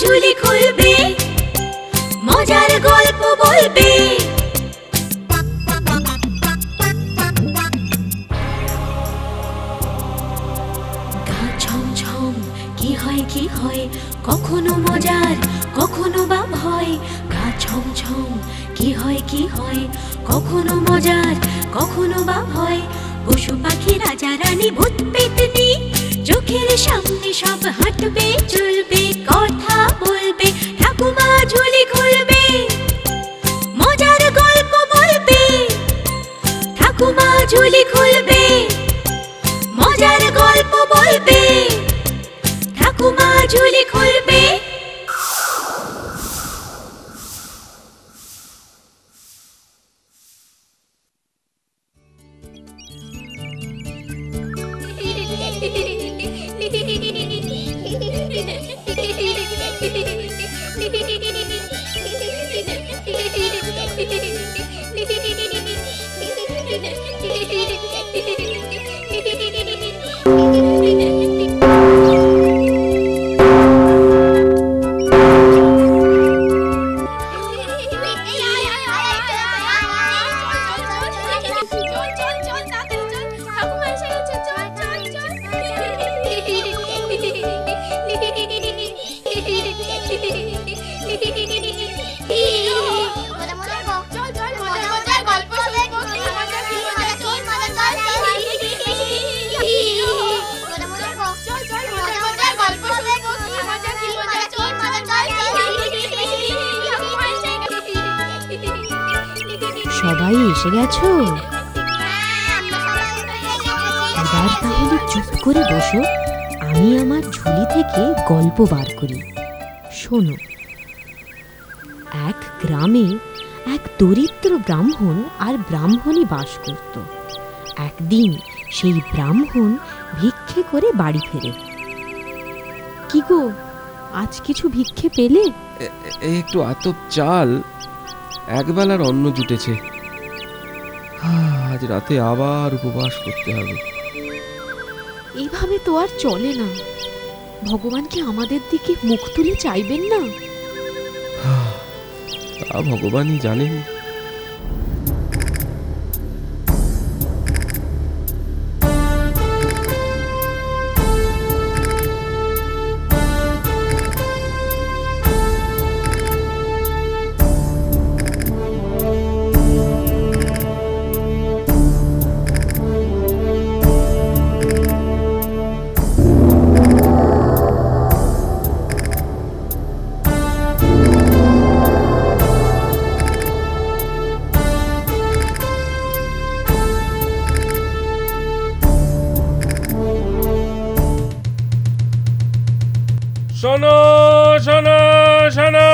ঝুলি খুলবে, মজার গল্প বলবে। গা ছমছম কি হয় কি হয়, কখনো মজার কখনো বা ভয়। গা ছমছম কি হয় কি হয়, কখনো মজার কখনো বা ভয়। পশু পাখি রাজা রানী ভূত পেতনি, চোখের সামনে সব হাঁটবে চলবে, কথা বলবে, ঠাকুমা ঝুলি খুলবে, মজার গল্প বলবে। ঠাকুমা ঝুলি খুলবে, মজার গল্প বলবে। ঠাকুমা ঝুলি খুলবে। সবাই এসে গেছো? এবার তাহলে চুপ করে বসো, আমি আমার ঝুলি থেকে গল্প বার করি। শোনো। এক গ্রামে এক দরিদ্র ব্রাহ্মণ আর ব্রাহ্মণী বাস করত। একদিন সেই ব্রাহ্মণ ভিক্ষে করে বাড়ি ফেরে। কি গো, আজ কিছু ভিক্ষে পেলে? একটু আতপ চাল, একবেলার অন্ন জুটেছে। আজ রাতে আবার উপবাস করতে হবে। এইভাবে তো আর চলে না। ভগবান কি আমাদের দিকে মুখ তুলে চাইবেন না? তা ভগবানই জানেন। শোনো শোনো শোনো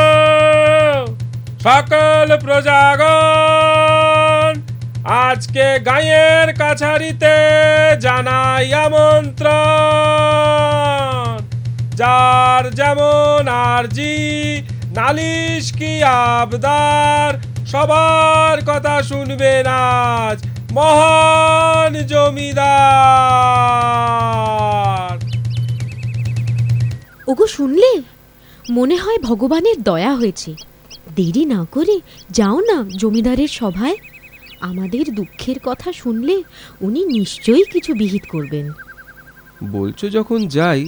সকল প্রজাগণ, আজকে গাঁয়ের কাছারিতে জানাই আমন্ত্রণ। যার যেমন আরজি, নালিশ কি আবদার, সবার কথা শুনবেন আজ মহান জমিদার। ওগো, শুনলে? মনে হয় ভগবানের দয়া হয়েছে। দেরি না করে যাও না জমিদারের সভায়। আমাদের দুঃখের কথা শুনলে উনি নিশ্চয়ই কিছু বিহিত করবেন। বলছো যখন যাই,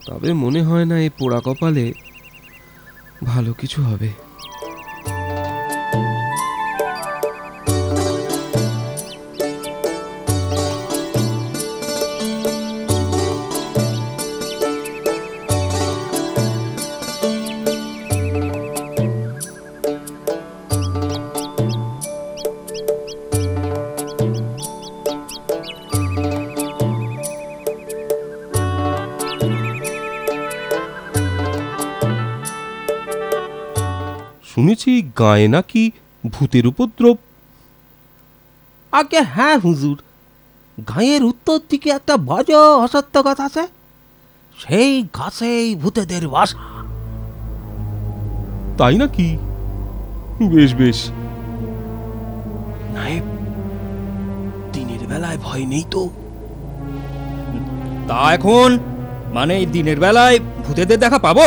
তবে মনে হয় না এই পোড়া কপালে ভালো কিছু হবে। শুনেছি গায়ে নাকি ভূতের উপদ্রব। আগে হ্যাঁ হুজুর, গাঁয়ের উত্তর দিকে একটা বড় অসত্য গাছ আছে, সেই গাছেই ভূতেদের বাসা। তাই নাকি? বেশ বেশ। নায়েব, দিনের বেলায় ভয় নেই তো? তা এখন মানে দিনের বেলায় ভূতেদের দেখা পাবো?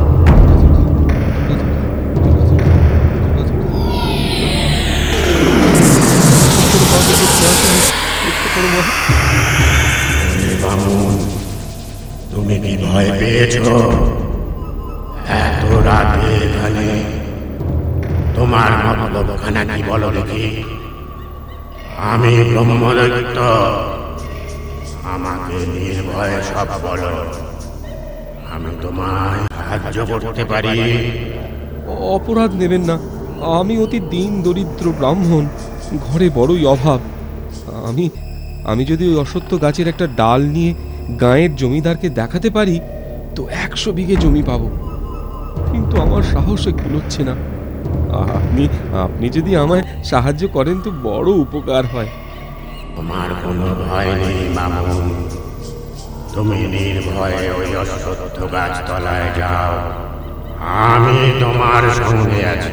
তুমি কি ভয় পেয়েছ এত রাতে এখানে? তোমার মতলব খানা কি বলো দেখি? আমি ব্রহ্মদৈত্য, আমাকে নির্ভয়ে সব বলো, আমি তোমায় সাহায্য করতে পারি। অপরাধ নেবেন না, আমি অতি দীন দরিদ্র ব্রাহ্মণ, ঘরে বড়ই অভাব। আমি যদি ওই অশ্বত্থ গাছের একটা ডাল নিয়ে গাঁয়ের জমিদারকে দেখাতে পারি তো 100 বিঘে জমি পাবো, কিন্তু আমার সাহসে কুলোচ্ছে না। আপনি যদি আমায় সাহায্য করেন তো বড় উপকার হয়। তোমার কোনো ভয় নেই মামুন, তুমি নির্ভয়ে ওই অশ্বত্থ গাছ তলায় যাও, আমি তোমার সঙ্গে আছি।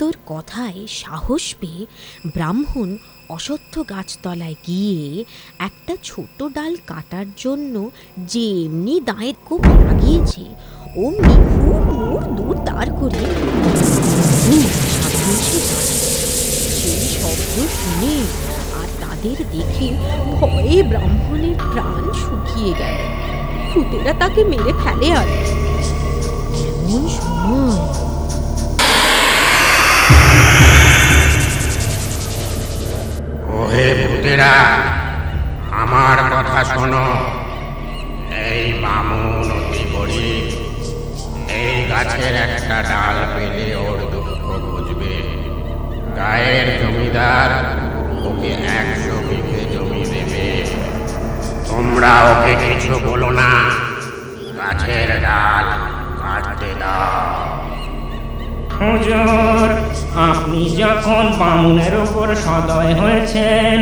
তোর কথায় সাহস পেয়ে ব্রাহ্মণ অশ্বত্থ গাছতলায় গিয়ে একটা ছোট ডাল কাটার জন্য যে এমনি দায়ের কোপ লাগিয়েছে অমনি হুড় মুড় দূর দাঁড় করে সামনে এসে দাঁড়ায়। সেই শব্দ শুনে আর তাদের দেখে ভয়ে ব্রাহ্মণের প্রাণ শুকিয়ে গেল। ভূতেরা তাকে মেরে ফেলে আর এমন সময় ওহে ভূতেরা, আমার কথা শোনো। এই বামুন অতি গরিব, এই গাছের একটা ডাল পেলে ওর দুঃখ বুঝবে। গায়ের জমিদার ওকে 100 বিঘে জমি দেবে। তোমরা ওকে কিছু বলো না, গাছের ডাল কাটতে দাও। হুজুর, আপনি যখন বামুনের উপর সদয় হয়েছেন,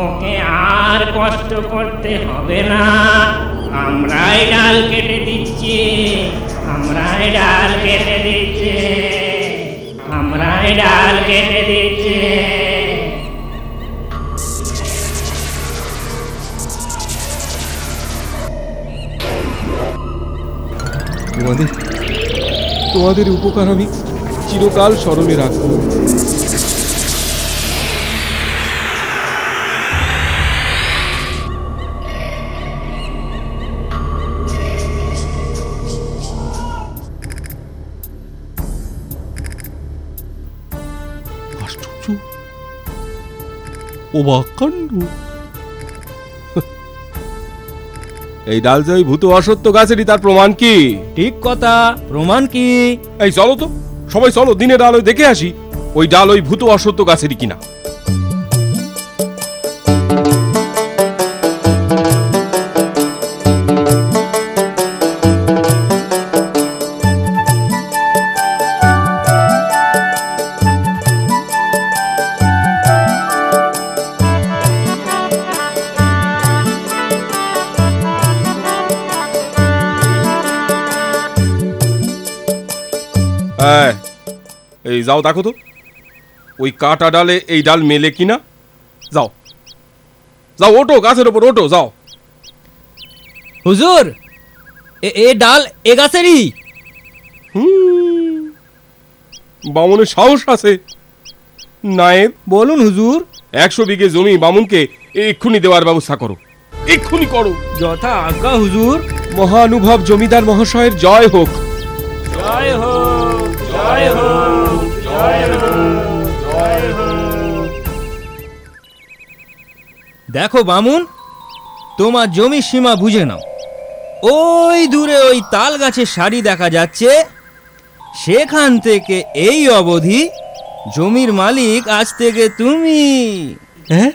ওকে আর কষ্ট করতে হবে না। আমরাই ডাল কেটে দিচ্ছি, আমরাই ডাল কেটে দিচ্ছি, আমরাই ডাল কেটে দিচ্ছি। তোমাদের উপকার আমি চিরকাল স্মরণে রাখবো। আশ্চর্য, অবাক কাণ্ড। এই ডাল যে ওই ভূত অসত্য গাছেরই, তার প্রমাণ কি? ঠিক কথা, প্রমাণ কি? এই চলো তো, সবাই চলো, দিনের আলোয় দেখে আসি ওই ডাল ওই ভূত অসত্য গাছেরই কিনা। এই যাও দেখো তো ওই কাটা ডালে এই ডাল মেলে কিনা। যাও যাও, ওঠো, গাছের ওপর ওঠো, যাও। হুজুর, এ ডাল এ গাছেরই। বামুনের সাহস আছে। নায়েব, বলুন হুজুর। 100 বিঘে জমি বামুনকে এক্ষুনি দেওয়ার ব্যবস্থা করো, এক্ষুনি করো। যথা আজ্ঞা হুজুর। মহানুভব জমিদার মহাশয়ের জয় হোক। জয় হোক, জয় হোক, জয় হোক, জয় হোক। দেখো বামুন, তোমার জমির সীমা বুঝে নাও। ওই দূরে ওই তাল গাছের সারি দেখা যাচ্ছে, সেখান থেকে এই অবধি জমির মালিক আজ থেকে তুমি। হ্যাঁ,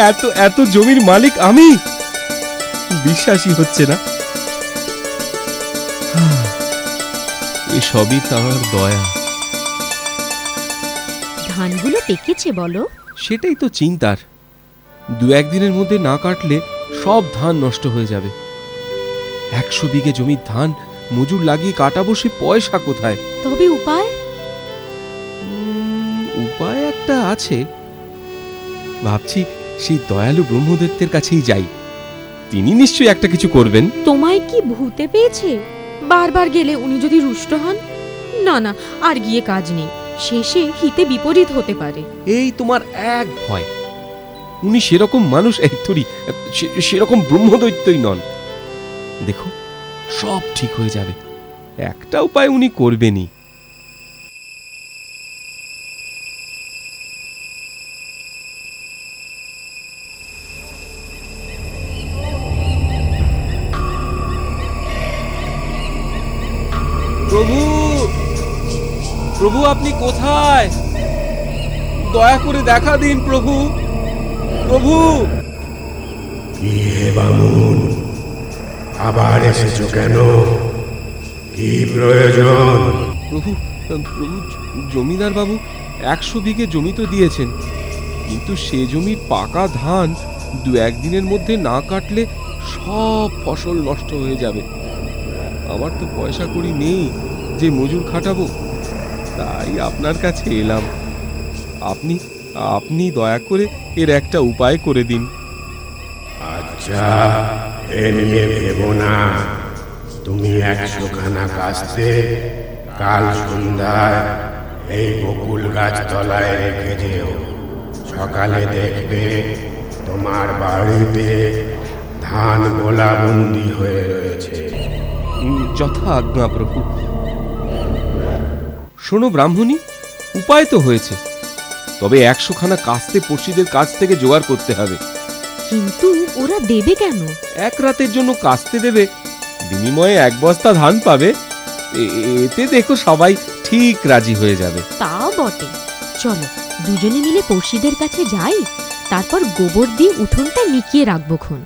এত এত জমির মালিক আমি? বিশ্বাসই হচ্ছে না। এসবই তার দয়া। ধানগুলো পেকেছে বলো? সেটাই তো চিন্তার। 2-1 দিনের মধ্যে না কাটলে সব ধান নষ্ট হয়ে যাবে। 100 বিঘে জমির ধান মজুর লাগিয়ে কাটাবো, সে পয়সা কোথায়? তবে উপায়? উপায় একটা আছে। ভাবছি সেই দয়ালু ব্রহ্মদত্তের কাছেই যাই, তিনি নিশ্চয়ই একটা কিছু করবেন। তোমায় কি ভূতে পেয়েছে? বারবার গেলে উনি যদি রুষ্ট হন? না না, আর গিয়ে কাজ নেই, শেষে হিতে বিপরীত হতে পারে। এই তোমার এক ভয়। উনি সেরকম মানুষ সেরকম ব্রহ্মদৈত্যই নন। দেখো, সব ঠিক হয়ে যাবে। একটা উপায় উনি করবেনই। প্রভু, প্রভু আপনি কোথায়? দয়া করে দেখা দিন প্রভু, প্রভু। কি হে বামুন, আবার এসেছো কেন? কি প্রয়োজন? প্রভু, প্রভু, জমিদার বাবু 100 বিঘে জমি তো দিয়েছেন, কিন্তু সে জমির পাকা ধান 2-1 দিনের মধ্যে না কাটলে সব ফসল নষ্ট হয়ে যাবে। আমার তো পয়সা কড়ি নেই কাজে মজুর খাটাবো, তাই আপনার কাছে এলাম। আপনি আপনি দয়া করে এর একটা উপায় করে দিন। আচ্ছা, এ নিয়ে ভেবো না। তুমি 100 খানা কাস্তে কাল সন্ধ্যায় এই বকুল গাছ তলায় রেখে যেও। সকালে দেখবে তোমার বাড়িতে ধান গোলাবন্দি হয়ে রয়েছে। যথা আজ্ঞা প্রভু। শোনো ব্রাহ্মণী, উপায় তো হয়েছে, তবে 100 খানা কাস্তে পড়শিদের কাছ থেকে জোগাড় করতে হবে। কিন্তু ওরা দেবে কেন? এক রাতের জন্য কাস্তে দেবে, বিনিময়ে 1 বস্তা ধান পাবে। এতে দেখো সবাই ঠিক রাজি হয়ে যাবে। তা বটে, চলো দুজনে মিলে পড়শিদের কাছে যাই, তারপর গোবর দিয়ে উঠোনটা নিকিয়ে রাখবো খন।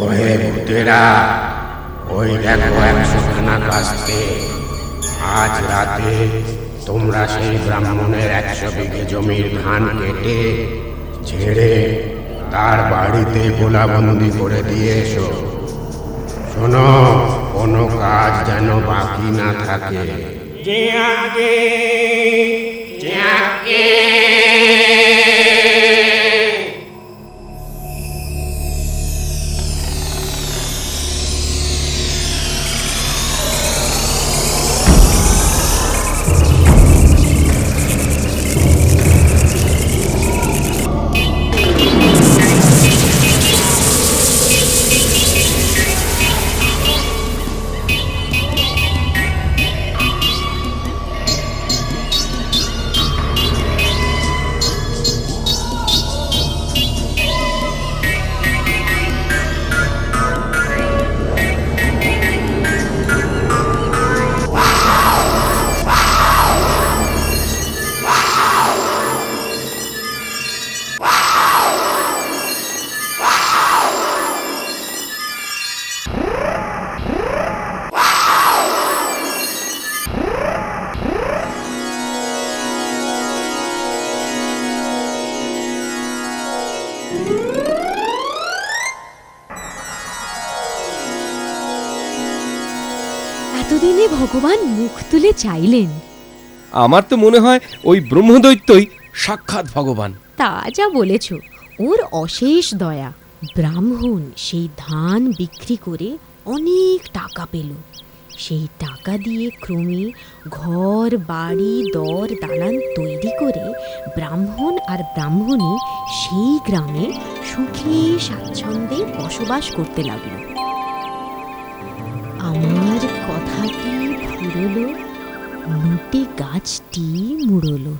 ওহে ভূতেরা, ওই দেখো 100 খানা কাস্তে। আজ রাতে তোমরা সেই ব্রাহ্মণের 100 বিঘে জমির ধান কেটে ঝেড়ে তার বাড়িতে গোলাবন্দি করে দিয়ে এসো। শোনো, কোনো কাজ যেন বাকি না থাকে। যে আগে যে আগে এতদিনে ভগবান মুখ তুলে চাইলেন। আমার তো মনে হয় ওই ব্রহ্মদৈত্যই সাক্ষাৎ ভগবান। তা যা বলেছ, ওর অশেষ দয়া। ব্রাহ্মণ সেই ধান বিক্রি করে অনেক টাকা পেল। সেই টাকা দিয়ে ক্রমে ঘর বাড়ি দর দালান তৈরি করে ব্রাহ্মণ আর ব্রাহ্মণী সেই গ্রামে সুখে স্বাচ্ছন্দ্যে বসবাস করতে লাগল। আমার কথাটি ফুরলো, নোটে গাছটি মুড়লো।